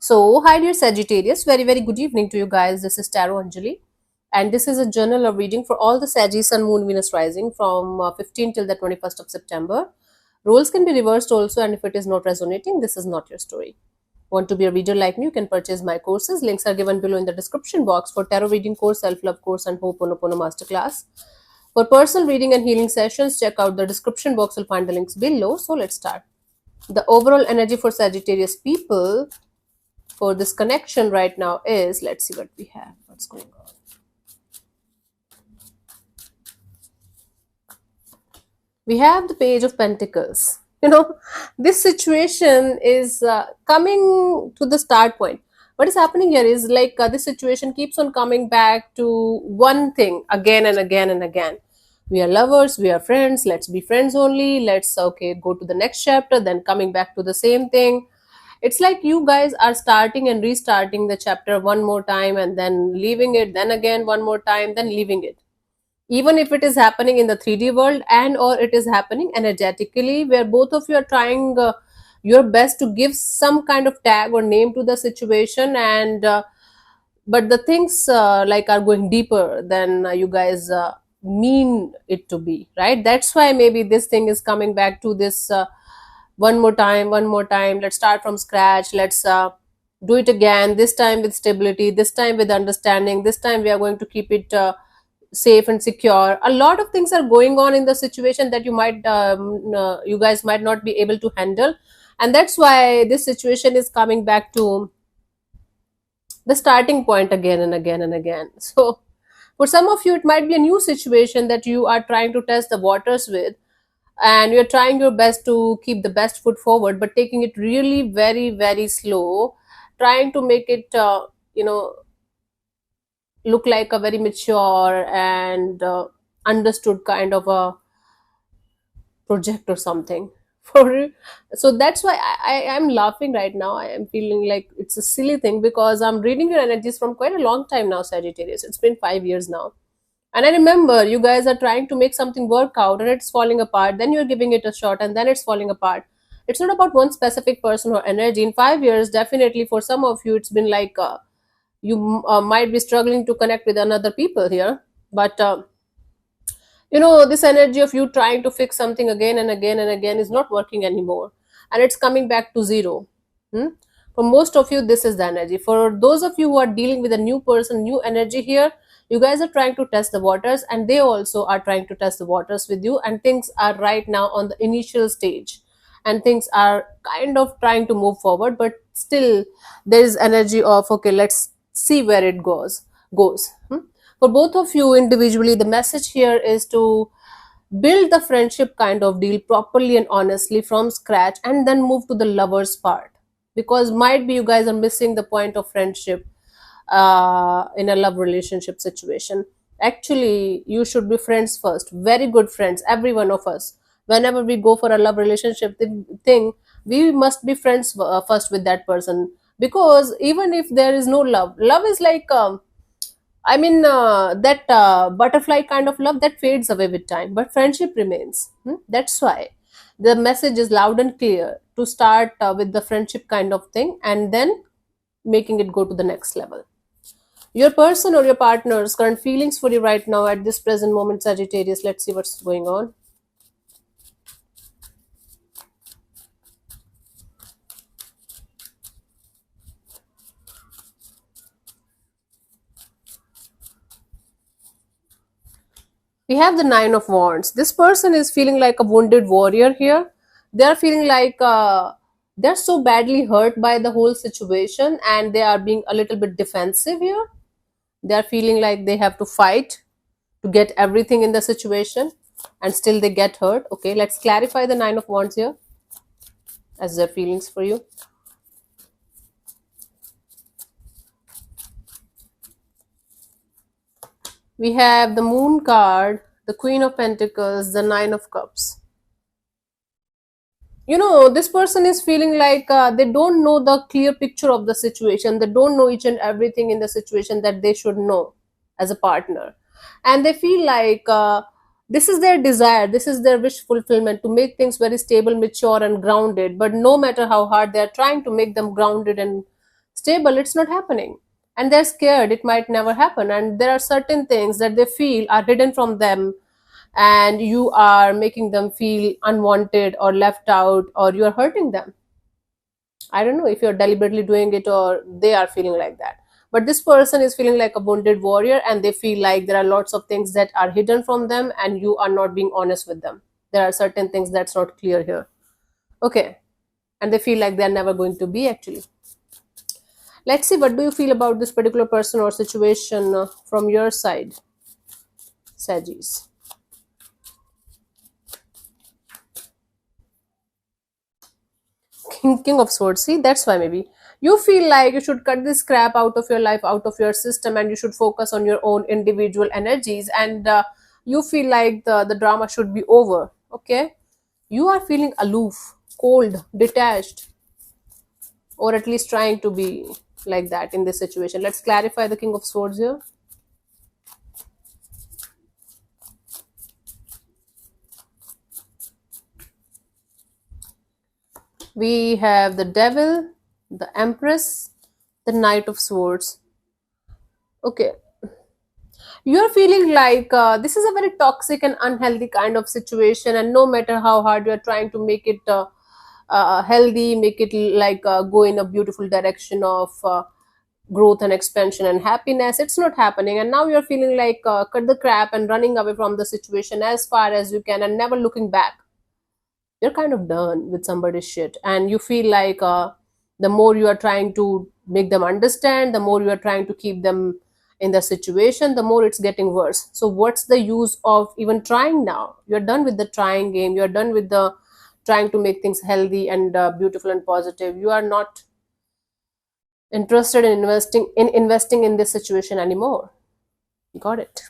So, hi dear Sagittarius, very good evening to you guys. This is Tarot Anjali, and this is a journal of reading for all the Sagittarius Sun, Moon, Venus rising from 15 till the 21st of September. Roles can be reversed also, and if it is not resonating, this is not your story. Want to be a reader like me? You can purchase my courses. Links are given below in the description box for tarot reading course, self love course, and Ho'oponopono masterclass. For personal reading and healing sessions, check out the description box. You'll find the links below. So let's start. The overall energy for Sagittarius people for this connection right now is, let's see what we have, what's going on. We have the Page of Pentacles. This situation is coming to the start point. What is happening here is like this situation keeps on coming back to one thing again and again and again. We are lovers, we are friends, let's be friends only, let's okay go to the next chapter, then coming back to the same thing. It's like you guys are starting and restarting the chapter one more time and then leaving it, then again one more time, then leaving it. Even if it is happening in the 3D world and or it is happening energetically, where both of you are trying your best to give some kind of tag or name to the situation, and but the things like are going deeper than you guys mean it to be, right? That's why maybe this thing is coming back to this one more time, let's start from scratch, let's do it again, this time with stability, this time with understanding, this time we are going to keep it safe and secure. A lot of things are going on in the situation that you guys might not be able to handle, and that's why this situation is coming back to the starting point again and again and again. So for some of you it might be a new situation that you are trying to test the waters with, and you're trying your best to keep the best foot forward but taking it really very slow, trying to make it look like a very mature and understood kind of a project or something for. So that's why I am laughing right now. I am feeling like it's a silly thing because I'm reading your energies from quite a long time now, Sagittarius. It's been 5 years now, and I remember you guys are trying to make something work out and it's falling apart, then you're giving it a shot and then it's falling apart. It's not about one specific person or energy. In 5 years, definitely for some of you it's been like you might be struggling to connect with another people here, but this energy of you trying to fix something again and again and again is not working anymore, and it's coming back to zero. Hmm? For most of you, this is the energy. For those of you who are dealing with a new person, new energy here, you guys are trying to test the waters, and they also are trying to test the waters with you, and things are right now on the initial stage, and things are kind of trying to move forward, but still there is energy of okay, let's see where it goes. For both of you individually, the message here is to build the friendship kind of deal properly and honestly from scratch and then move to the lovers part, because might be you guys are missing the point of friendship in a love relationship situation. Actually, you should be friends first, very good friends, every one of us. Whenever we go for a love relationship thing, we must be friends first with that person, because even if there is no love is like that butterfly kind of love that fades away with time, but friendship remains. That's why the message is loud and clear to start with the friendship kind of thing and then making it go to the next level. Your person or your partner's current feelings for you right now at this present moment, Sagittarius. Let's see what's going on. We have the Nine of Wands. This person is feeling like a wounded warrior here. They are feeling like they're so badly hurt by the whole situation and they are being a little bit defensive here. They are feeling like they have to fight to get everything in the situation and still they get hurt. Okay, let's clarify the Nine of Wands here as their feelings for you. We have the Moon card, the Queen of Pentacles, the Nine of Cups. This person is feeling like they don't know the clear picture of the situation. They don't know each and everything in the situation that they should know as a partner, and they feel like this is their desire, this is their wish fulfillment, to make things very stable, mature and grounded, but no matter how hard they are trying to make them grounded and stable, it's not happening. And they're scared it might never happen. And there are certain things that they feel are hidden from them, and you are making them feel unwanted or left out, or you're hurting them. I don't know if you're deliberately doing it or they are feeling like that. But this person is feeling like a wounded warrior, and they feel like there are lots of things that are hidden from them and you are not being honest with them. There are certain things that's not clear here. Okay. And they feel like they're never going to be actually. Let's see, what do you feel about this particular person or situation from your side, Sagis? King of Swords. See, that's why maybe you feel like you should cut this crap out of your life, out of your system, and you should focus on your own individual energies. And you feel like the drama should be over. Okay, you are feeling aloof, cold, detached, or at least trying to be like that in this situation. Let's clarify the King of Swords here. We have the Devil, the Empress, the Knight of Swords. Okay, you're feeling like this is a very toxic and unhealthy kind of situation, and no matter how hard you're trying to make it healthy, make it like go in a beautiful direction of growth and expansion and happiness, it's not happening. And now you're feeling like cut the crap and running away from the situation as far as you can and never looking back. You're kind of done with somebody's shit, and you feel like the more you are trying to make them understand, the more you are trying to keep them in the situation, the more it's getting worse. So what's the use of even trying now? You're done with the trying game. You're done with the trying to make things healthy and beautiful and positive. You are not interested in investing in this situation anymore. Got it.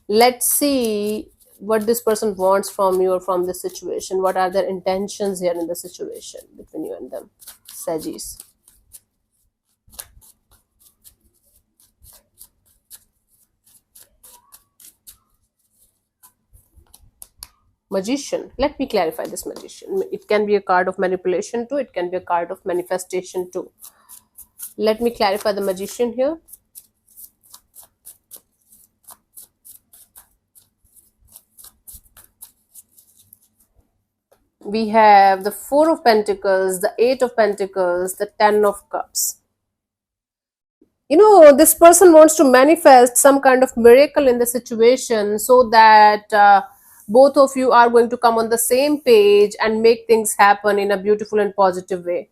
Let's see what this person wants from you or from this situation. What are their intentions here in the situation between you and them, Sagis? Magician. Let me clarify this Magician. It can be a card of manipulation too, it can be a card of manifestation too. Let me clarify the Magician here. We have the Four of Pentacles, the Eight of Pentacles, the Ten of Cups. You know, this person wants to manifest some kind of miracle in the situation, so that both of you are going to come on the same page and make things happen in a beautiful and positive way.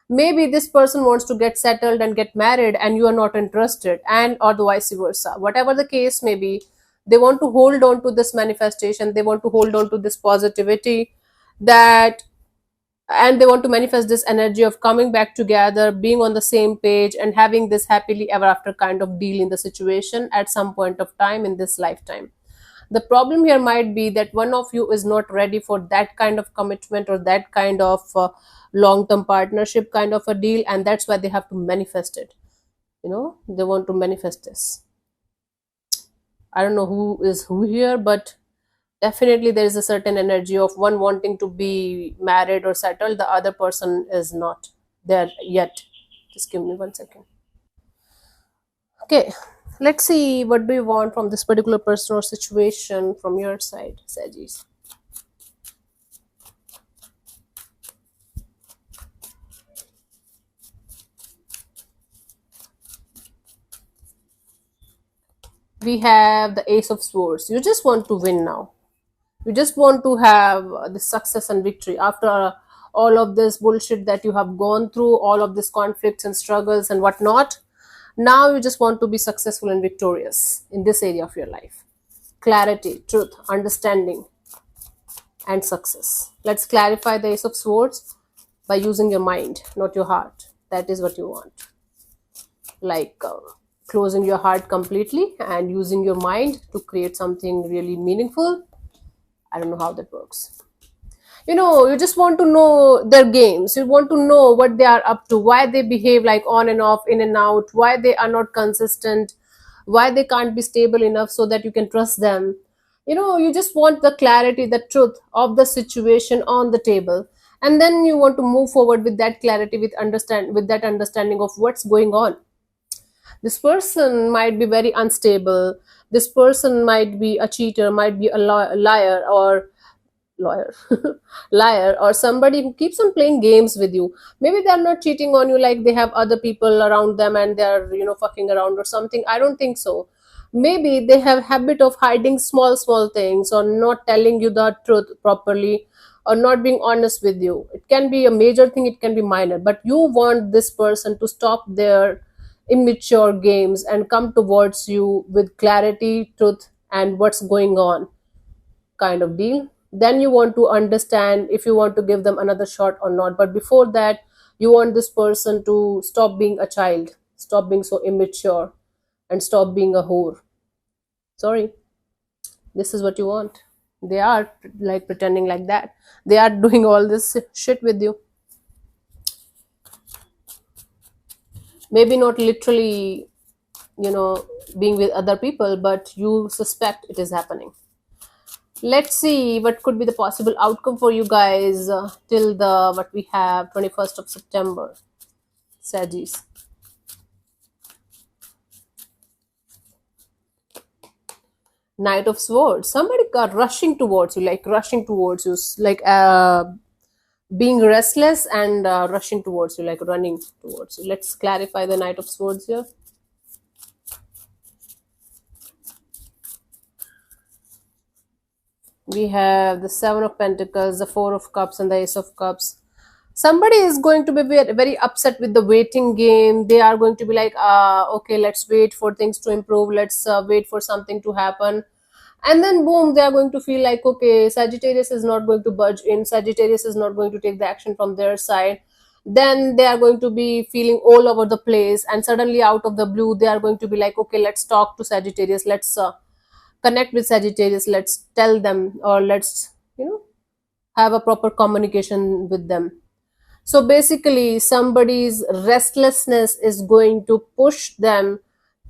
Maybe this person wants to get settled and get married and you are not interested, and or the vice versa. Whatever the case may be, they want to hold on to this manifestation, they want to hold on to this positivity, that and they want to manifest this energy of coming back together, being on the same page, and having this happily ever after kind of deal in the situation at some point of time in this lifetime. The problem here might be that one of you is not ready for that kind of commitment or that kind of long term partnership kind of a deal, and that's why they have to manifest it. You know, they want to manifest this. I don't know who is who here, but definitely there is a certain energy of one wanting to be married or settled, the other person is not there yet. Just give me 1 second. Okay, let's see, what do you want from this particular person or situation from your side, Sagis? We have the Ace of Swords. You just want to win now. You just want to have the success and victory after all of this bullshit that you have gone through, all of these conflicts and struggles and whatnot. Now you just want to be successful and victorious in this area of your life. Clarity, truth, understanding, and success. Let's clarify the Ace of Swords by using your mind, not your heart. That is what you want. Like closing your heart completely and using your mind to create something really meaningful. I don't know how that works. You know, you just want to know their games. You want to know what they are up to, why they behave like on and off, in and out, why they are not consistent, why they can't be stable enough so that you can trust them. You know, you just want the clarity, the truth of the situation on the table. and then you want to move forward with that clarity, with that understanding of what's going on. This person might be very unstable. This person might be a cheater, might be a liar, or lawyer liar, or somebody who keeps on playing games with you. Maybe they're not cheating on you, like they have other people around them and they're fucking around or something. I don't think so. Maybe they have habit of hiding small things, or not telling you the truth properly, or not being honest with you. It can be a major thing, it can be minor, but you want this person to stop their immature games and come towards you with clarity, truth, and what's going on, kind of deal. Then you want to understand if you want to give them another shot or not. But before that, you want this person to stop being a child, stop being so immature, and stop being a whore. Sorry, this is what you want. They are like pretending like that. They are doing all this shit with you. Maybe not literally, you know, being with other people, but you suspect it is happening. Let's see what could be the possible outcome for you guys till the what we have 21st of September. Sagis. Knight of Swords. Somebody got rushing towards you, like rushing towards you, like being restless and rushing towards you, like running towards you. Let's clarify the Knight of Swords here. We have the Seven of Pentacles, the Four of Cups, and the Ace of Cups. Somebody is going to be very upset with the waiting game. They are going to be like, okay, let's wait for things to improve. Let's wait for something to happen. And then boom, they are going to feel like, okay, Sagittarius is not going to budge in. Sagittarius is not going to take the action from their side. Then they are going to be feeling all over the place. And suddenly out of the blue, they are going to be like, okay, let's talk to Sagittarius. Let's connect with Sagittarius. Let's tell them, or let's, have a proper communication with them. So basically, somebody's restlessness is going to push them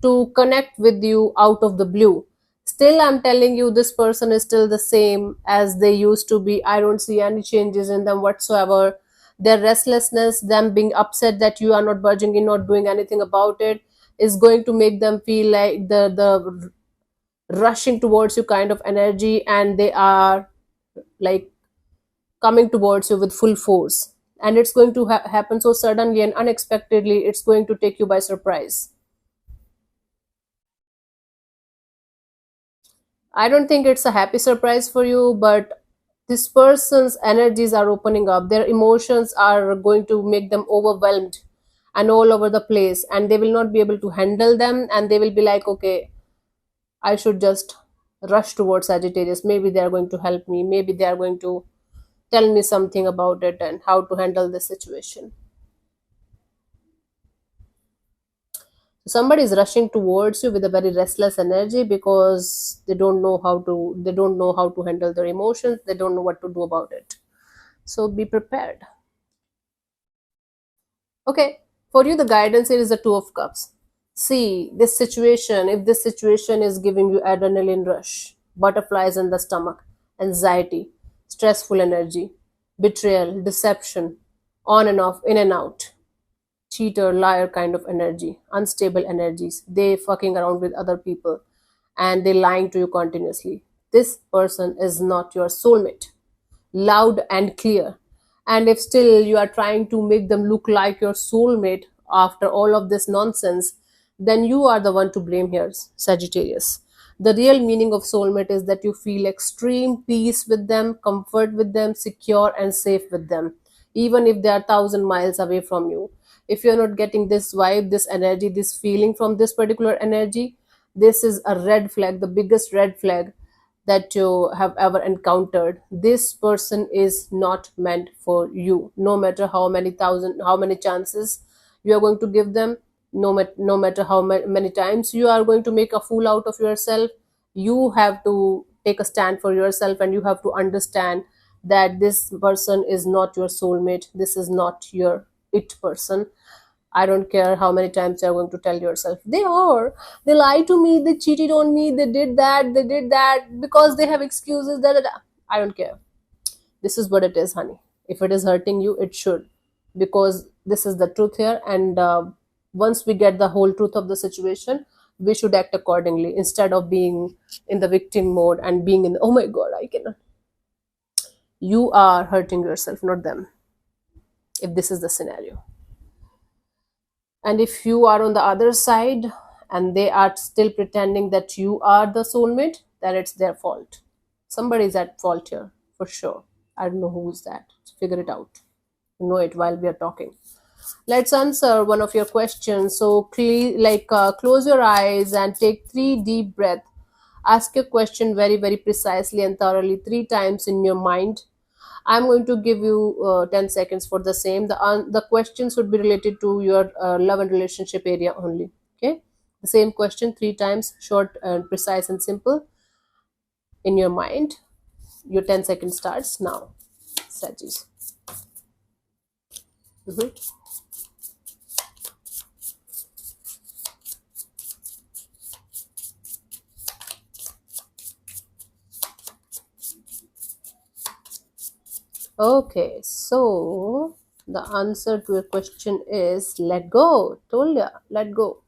to connect with you out of the blue. Still, I'm telling you, this person is still the same as they used to be. I don't see any changes in them whatsoever. Their restlessness, them being upset that you are not budging in, not doing anything about it, is going to make them feel like the rushing towards you kind of energy, and they are like coming towards you with full force, and it's going to happen so suddenly and unexpectedly. It's going to take you by surprise. I don't think it's a happy surprise for you, but this person's energies are opening up. Their emotions are going to make them overwhelmed and all over the place, and they will not be able to handle them, and they will be like, okay, I should just rush towards Sagittarius. Maybe they are going to help me. Maybe they are going to tell me something about it and how to handle the situation. Somebody is rushing towards you with a very restless energy because they don't know how to handle their emotions. They don't know what to do about it. So be prepared. Okay, for you the guidance here is the Two of Cups. See, this situation, if this situation is giving you adrenaline rush, butterflies in the stomach, anxiety, stressful energy, betrayal, deception, on and off, in and out, cheater, liar kind of energy, unstable energies, they fucking around with other people, and they lying to you continuously. This person is not your soulmate. Loud and clear. And if still you are trying to make them look like your soulmate after all of this nonsense, then you are the one to blame here, Sagittarius. The real meaning of soulmate is that you feel extreme peace with them, comfort with them, secure and safe with them, even if they are 1,000 miles away from you. If you're not getting this vibe, this energy, this feeling from this particular energy, this is a red flag, the biggest red flag that you have ever encountered. This person is not meant for you. No matter how many chances you are going to give them, no matter how many times you are going to make a fool out of yourself, you have to take a stand for yourself, and you have to understand that this person is not your soulmate. This is not your it person. I don't care how many times you're going to tell yourself, they lied to me, they cheated on me, they did that, because they have excuses, da, da, da. I don't care. This is what it is, honey. If it is hurting you, it should, because this is the truth here. And once we get the whole truth of the situation, we should act accordingly instead of being in the victim mode and being in, oh my god, I cannot. You are hurting yourself, not them, if this is the scenario. And if you are on the other side and they are still pretending that you are the soulmate, then it's their fault. Somebody's at fault here, for sure. I don't know who's that. Figure it out. Know it while we are talking. Let's answer one of your questions. So please, close your eyes and take 3 deep breaths. Ask your question very, very precisely and thoroughly 3 times in your mind. I'm going to give you 10 seconds for the same. The questions would be related to your love and relationship area only. Okay. The same question 3 times, short and precise and simple in your mind. Your 10 seconds starts now. Sajis. Mhm. Okay, so the answer to your question is let go. Told ya, let go.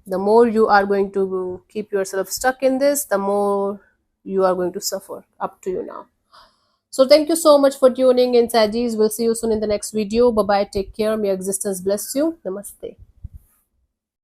The more you are going to keep yourself stuck in this, the more you are going to suffer. Up to you now. So thank you so much for tuning in, Sajis. We'll see you soon in the next video. Bye bye. Take care. May existence bless you. Namaste.